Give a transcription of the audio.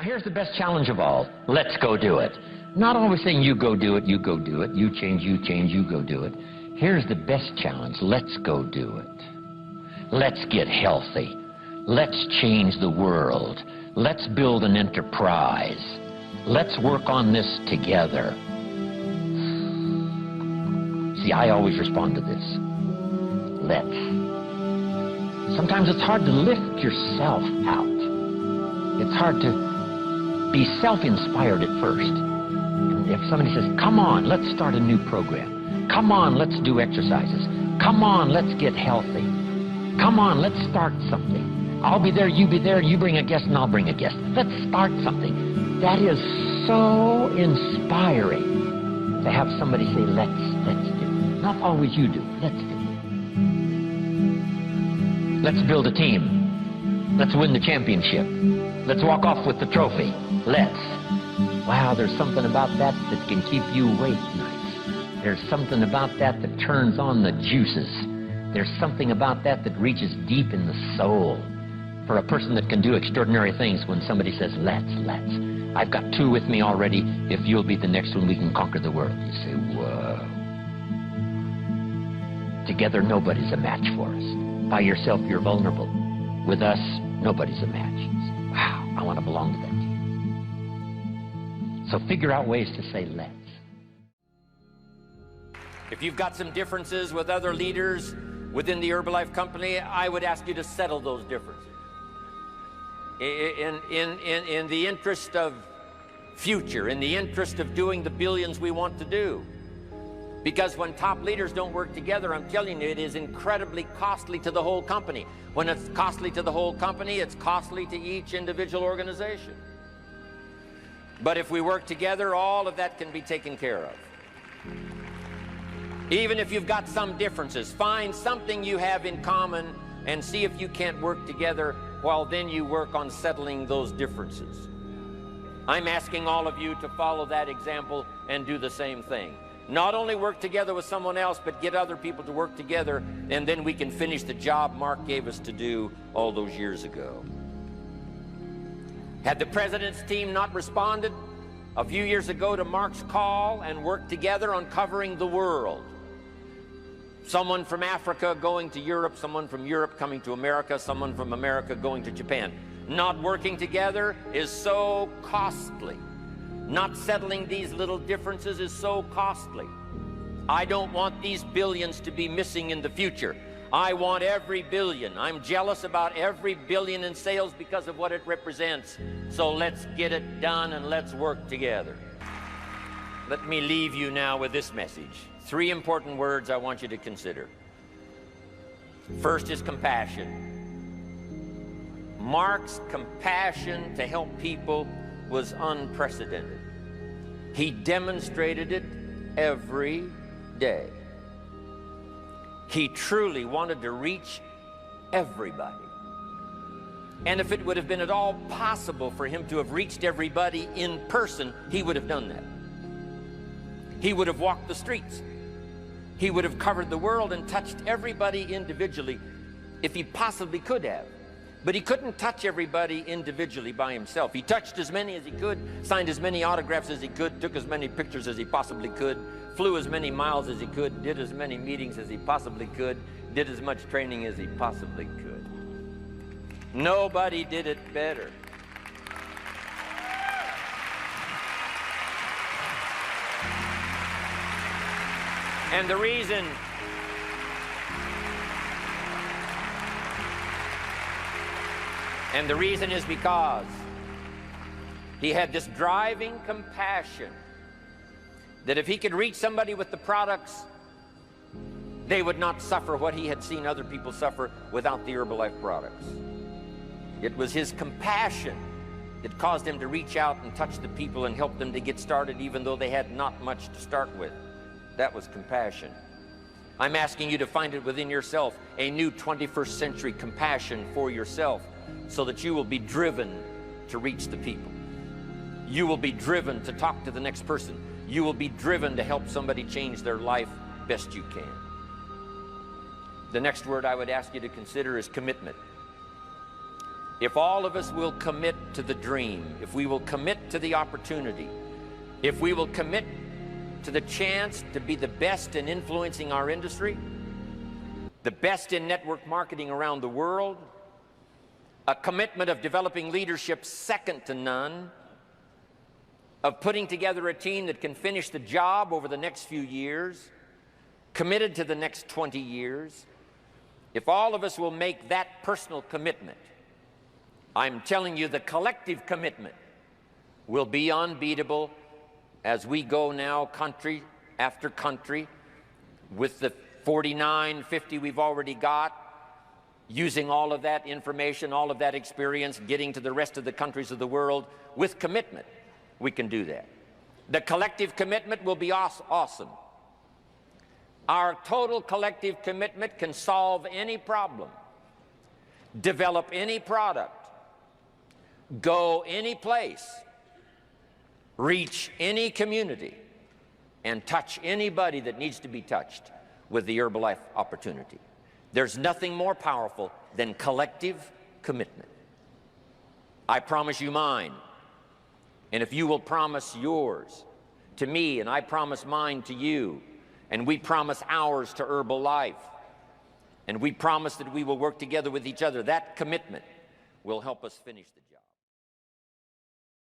here's the best challenge of all. Let's go do it. Not always saying you go do it, you go do it, you change, you go do it. Here's the best challenge. Let's go do it. Let's get healthy. Let's change the world. Let's build an enterprise. Let's work on this together. See, I always respond to this. Let's. Sometimes it's hard to lift yourself out. It's hard to be self-inspired at first. And if somebody says, come on, let's start a new program. Come on, let's do exercises. Come on, let's get healthy. Come on, let's start something. I'll be there, you bring a guest, and I'll bring a guest. Let's start something. That is so inspiring to have somebody say, let's do. Not always you do, let's do. Let's build a team. Let's win the championship. Let's walk off with the trophy. Let's. Wow, there's something about that that can keep you awake nights. There's something about that that turns on the juices. There's something about that that reaches deep in the soul. For a person that can do extraordinary things when somebody says, let's. I've got two with me already. If you'll be the next one, we can conquer the world. You say, whoa. Together, nobody's a match for us. By yourself, you're vulnerable. With us, nobody's a match. You say, wow, I want to belong to that team. So figure out ways to say, let's. If you've got some differences with other leaders within the Herbalife company, I would ask you to settle those differences. In the interest of future, in the interest of doing the billions we want to do. Because when top leaders don't work together, I'm telling you, it is incredibly costly to the whole company. When it's costly to the whole company, it's costly to each individual organization. But if we work together, all of that can be taken care of. Even if you've got some differences, find something you have in common and see if you can't work together, while then you work on settling those differences. I'm asking all of you to follow that example and do the same thing. Not only work together with someone else, but get other people to work together, and then we can finish the job Mark gave us to do all those years ago. Had the president's team not responded a few years ago to Mark's call and worked together on covering the world, someone from Africa going to Europe, someone from Europe coming to America, someone from America going to Japan. Not working together is so costly. Not settling these little differences is so costly. I don't want these billions to be missing in the future. I want every billion. I'm jealous about every billion in sales because of what it represents. So let's get it done and let's work together. Let me leave you now with this message. 3 important words I want you to consider. First is compassion. Mark's compassion to help people was unprecedented. He demonstrated it every day. He truly wanted to reach everybody. And if it would have been at all possible for him to have reached everybody in person, he would have done that. He would have walked the streets. He would have covered the world and touched everybody individually if he possibly could have. But he couldn't touch everybody individually by himself. He touched as many as he could, signed as many autographs as he could, took as many pictures as he possibly could, flew as many miles as he could, did as many meetings as he possibly could, did as much training as he possibly could. Nobody did it better. And the reason is because he had this driving compassion that if he could reach somebody with the products, they would not suffer what he had seen other people suffer without the Herbalife products. It was his compassion that caused him to reach out and touch the people and help them to get started even though they had not much to start with. That was compassion. I'm asking you to find it within yourself, a new 21st century compassion for yourself, so that you will be driven to reach the people. You will be driven to talk to the next person. You will be driven to help somebody change their life best you can. The next word I would ask you to consider is commitment. if all of us will commit to the dream, if we will commit to the opportunity, if we will commit to the chance to be the best in influencing our industry, the best in network marketing around the world, a commitment of developing leadership second to none, of putting together a team that can finish the job over the next few years, committed to the next 20 years, if all of us will make that personal commitment, I'm telling you the collective commitment will be unbeatable as we go now country after country with the 49, 50 we've already got, using all of that information, all of that experience, getting to the rest of the countries of the world with commitment. We can do that. The collective commitment will be awesome. Our total collective commitment can solve any problem, develop any product, go any place, reach any community, and touch anybody that needs to be touched with the Herbalife opportunity. There's nothing more powerful than collective commitment. I promise you mine, and if you will promise yours to me, and I promise mine to you, and we promise ours to Herbalife, and we promise that we will work together with each other, that commitment will help us finish the job.